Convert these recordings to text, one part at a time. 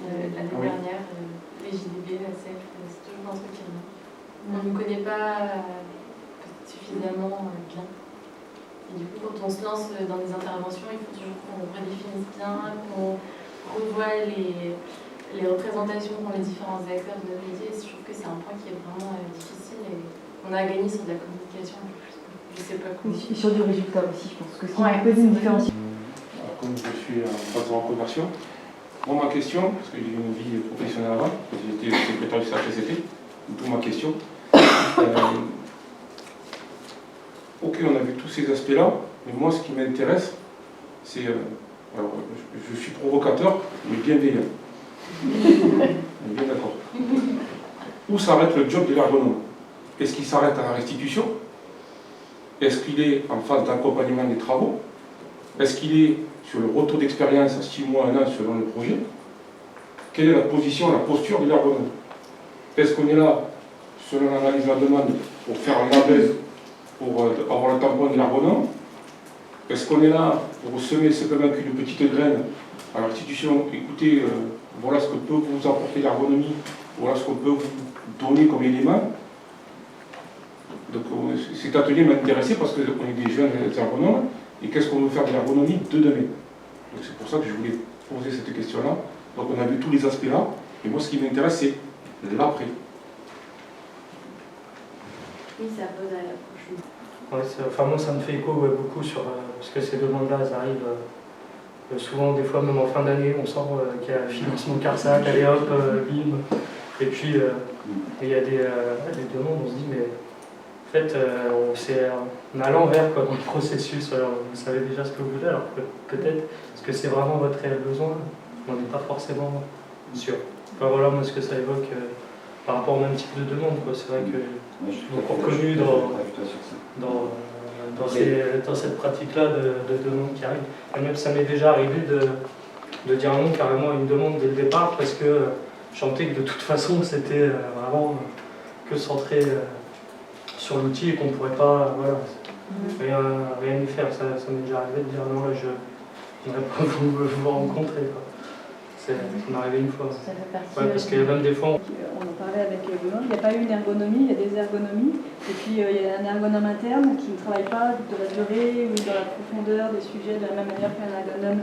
l'année dernière, les JDB, la CEF, c'est toujours un truc qui revient. On ne connaît pas suffisamment bien. Et du coup, quand on se lance dans des interventions, il faut toujours qu'on redéfinisse bien, qu'on revoie les représentations qu'ont les différents acteurs de notre métier. Je trouve que c'est un point qui est vraiment difficile et on a gagné sur de la communication un peu plus. Je sais pas comment. Et sur du résultat aussi, je pense que c'est une différence. Comme je suis en phase de reconversion, moi ma question, parce que j'ai eu une vie professionnelle avant, j'ai été secrétaire du CHSCT, d'où ma question. Ok, on a vu tous ces aspects-là, mais moi ce qui m'intéresse, c'est... alors, je suis provocateur, mais bienveillant. On est bien d'accord. Où s'arrête le job de l'ergonome? Est-ce qu'il s'arrête à la restitution? Est-ce qu'il est en phase d'accompagnement des travaux? Est-ce qu'il est sur le retour d'expérience à 6 mois, 1 an selon le projet? Quelle est la position, la posture de l'ergonome? Est-ce qu'on est là, selon l'analyse de la demande, pour faire un label, pour avoir le tampon de l'ergonome? Est-ce qu'on est là pour semer simplement qu'une petite graine à la restitution? Écoutez, voilà ce que peut vous apporter l'ergonomie, voilà ce qu'on peut vous donner comme élément. Donc cet atelier m'a intéressé parce qu'on est des jeunes ergonomes, et qu'est-ce qu'on veut faire de l'ergonomie de demain? Donc c'est pour ça que je voulais poser cette question-là. Donc on a vu tous les aspects là, et moi ce qui m'intéresse c'est l'après. Oui, ça pose à la prochaine. Ouais, enfin, moi ça me fait écho beaucoup sur parce que ces demandes-là, elles arrivent souvent, des fois même en fin d'année, on sent qu'il y a un financement CARSAT, allez hop, bim. Et puis il y a des demandes, on se dit mais en fait on est à l'envers dans le processus, alors vous savez déjà ce que vous voulez, alors peut-être est-ce que c'est vraiment votre réel besoin, on n'est pas forcément sûr. Enfin voilà moi ce que ça évoque par rapport au même type de demande, c'est vrai que je suis beaucoup reconnu dans cette pratique-là de demande qui arrive. Et même ça m'est déjà arrivé de dire non carrément à une demande dès le départ parce que je sentais que de toute façon c'était vraiment que centré sur l'outil et qu'on ne pourrait pas rien y faire. Ça m'est déjà arrivé de dire non là je n'aimerais pas vous rencontrer. Ça m'est arrivé une fois. Ça fait partie parce qu'il y a même des fois... On en parlait avec Benoît, il n'y a pas eu une ergonomie, il y a des ergonomies. Et puis il y a un ergonome interne qui ne travaille pas de la durée ou dans la profondeur des sujets de la même manière qu'un ergonome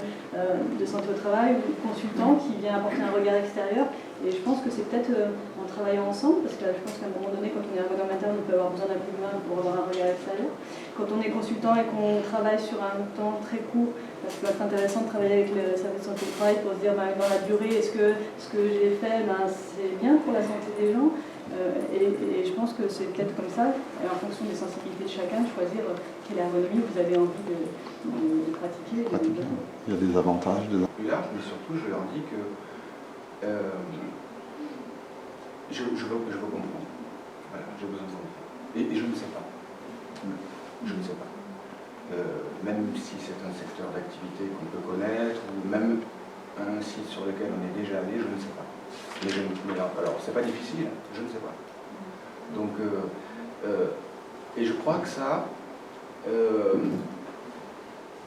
de santé au travail ou consultant qui vient apporter un regard extérieur. Et je pense que c'est peut-être en travaillant ensemble, parce que je pense qu'à un moment donné, quand on est ergonome interne, on peut avoir besoin d'un coup de main pour avoir un regard extérieur. Quand on est consultant et qu'on travaille sur un temps très court, ça peut être intéressant de travailler avec le service de santé au travail pour se dire dans la durée, est-ce que ce que j'ai fait, c'est bien pour la santé des gens. Et je pense que c'est peut-être comme ça, en fonction des sensibilités de chacun, de choisir quelle ergonomie vous avez envie de pratiquer. Il y a des avantages. Et là, mais surtout, je leur dis que je veux comprendre. Voilà, j'ai besoin de comprendre. Et je ne sais pas. Je ne sais pas. Même si c'est un secteur d'activité qu'on peut connaître, ou même un site sur lequel on est déjà allé, je ne sais pas. Mais alors, c'est pas difficile, je ne sais pas. Donc, et je crois que ça,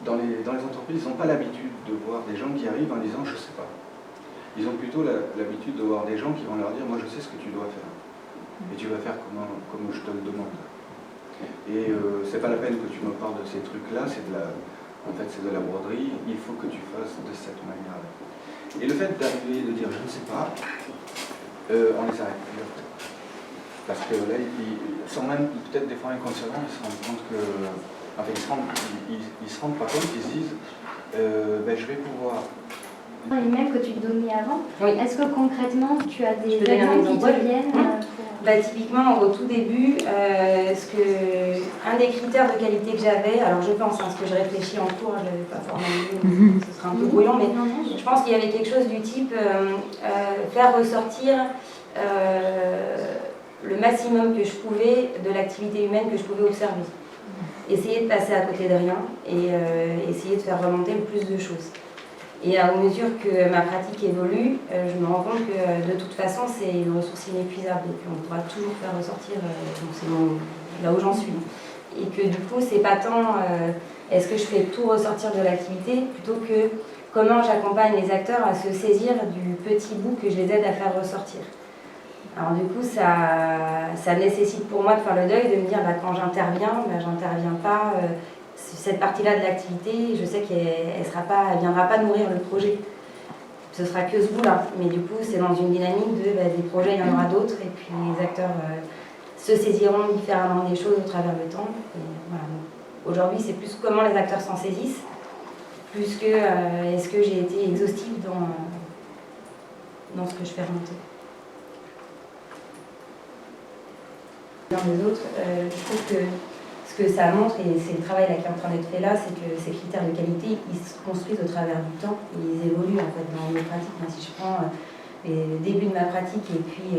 dans les entreprises, ils n'ont pas l'habitude de voir des gens qui arrivent en disant je ne sais pas. Ils ont plutôt l'habitude de voir des gens qui vont leur dire moi je sais ce que tu dois faire. Et tu vas faire comme je te le demande. Et c'est pas la peine que tu me parles de ces trucs-là, en fait c'est de la broderie, il faut que tu fasses de cette manière-là. Et le fait d'arriver et de dire je ne sais pas, on les arrête plus après. Parce que là, sans même peut-être des fois inconsciemment, ils se rendent compte que. Enfin, ils se rendent pas compte, ils se disent je vais pouvoir. Les mails que tu donnais avant, oui. Est-ce que concrètement tu as des exemples qui te viennent typiquement au tout début, un des critères de qualité que j'avais, alors je pense, ce que je réfléchis en cours, je ne l'avais pas formalisé, ce sera un peu brouillon, mais je pense qu'il y avait quelque chose du type faire ressortir le maximum que je pouvais de l'activité humaine que je pouvais observer. Essayer de passer à côté de rien et essayer de faire remonter le plus de choses. Et à mesure que ma pratique évolue, je me rends compte que de toute façon, c'est une ressource inépuisable et qu'on pourra toujours faire ressortir, donc c'est là où j'en suis. Et que du coup, c'est pas tant est-ce que je fais tout ressortir de l'activité plutôt que comment j'accompagne les acteurs à se saisir du petit bout que je les aide à faire ressortir. Alors du coup, ça nécessite pour moi de faire le deuil, de me dire quand j'interviens, j'interviens pas cette partie-là de l'activité, je sais qu'elle ne viendra pas nourrir le projet. Ce sera que ce bout-là. Mais du coup, c'est dans une dynamique de des projets, il y en aura d'autres, et puis les acteurs se saisiront différemment des choses au travers du temps. Voilà. Aujourd'hui, c'est plus comment les acteurs s'en saisissent, plus que est-ce que j'ai été exhaustive dans ce que je fais remonter. Dans les autres, je trouve que ce que ça montre, et c'est le travail qui est en train d'être fait là, c'est que ces critères de qualité, ils se construisent au travers du temps, ils évoluent en fait dans mes pratiques. Moi, si je prends les débuts de ma pratique et puis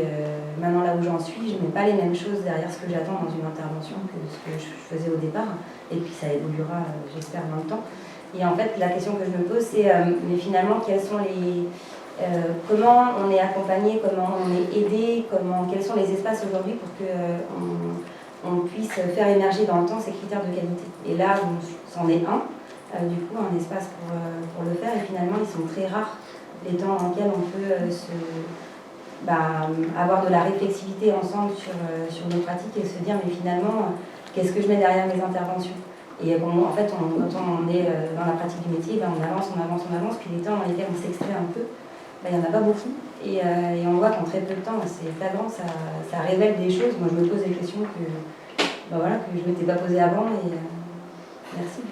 maintenant là où j'en suis, je ne mets pas les mêmes choses derrière ce que j'attends dans une intervention que ce que je faisais au départ, et puis ça évoluera, j'espère, dans le temps. Et en fait, la question que je me pose, c'est mais finalement, quels sont comment on est accompagné, comment on est aidé, quels sont les espaces aujourd'hui pour qu'on puisse faire émerger dans le temps ces critères de qualité. Et là, c'en est un, du coup, un espace pour le faire, et finalement, ils sont très rares, les temps dans lesquels on peut avoir de la réflexivité ensemble sur nos pratiques et se dire, mais finalement, qu'est-ce que je mets derrière mes interventions? Et bon, en fait, quand on est dans la pratique du métier, on avance, puis les temps dans lesquels on s'extrait un peu, il n'y en a pas beaucoup. Et on voit qu'en très peu de temps, c'est flagrant, ça révèle des choses. Moi, je me pose des questions que je ne m'étais pas posées avant. Et merci.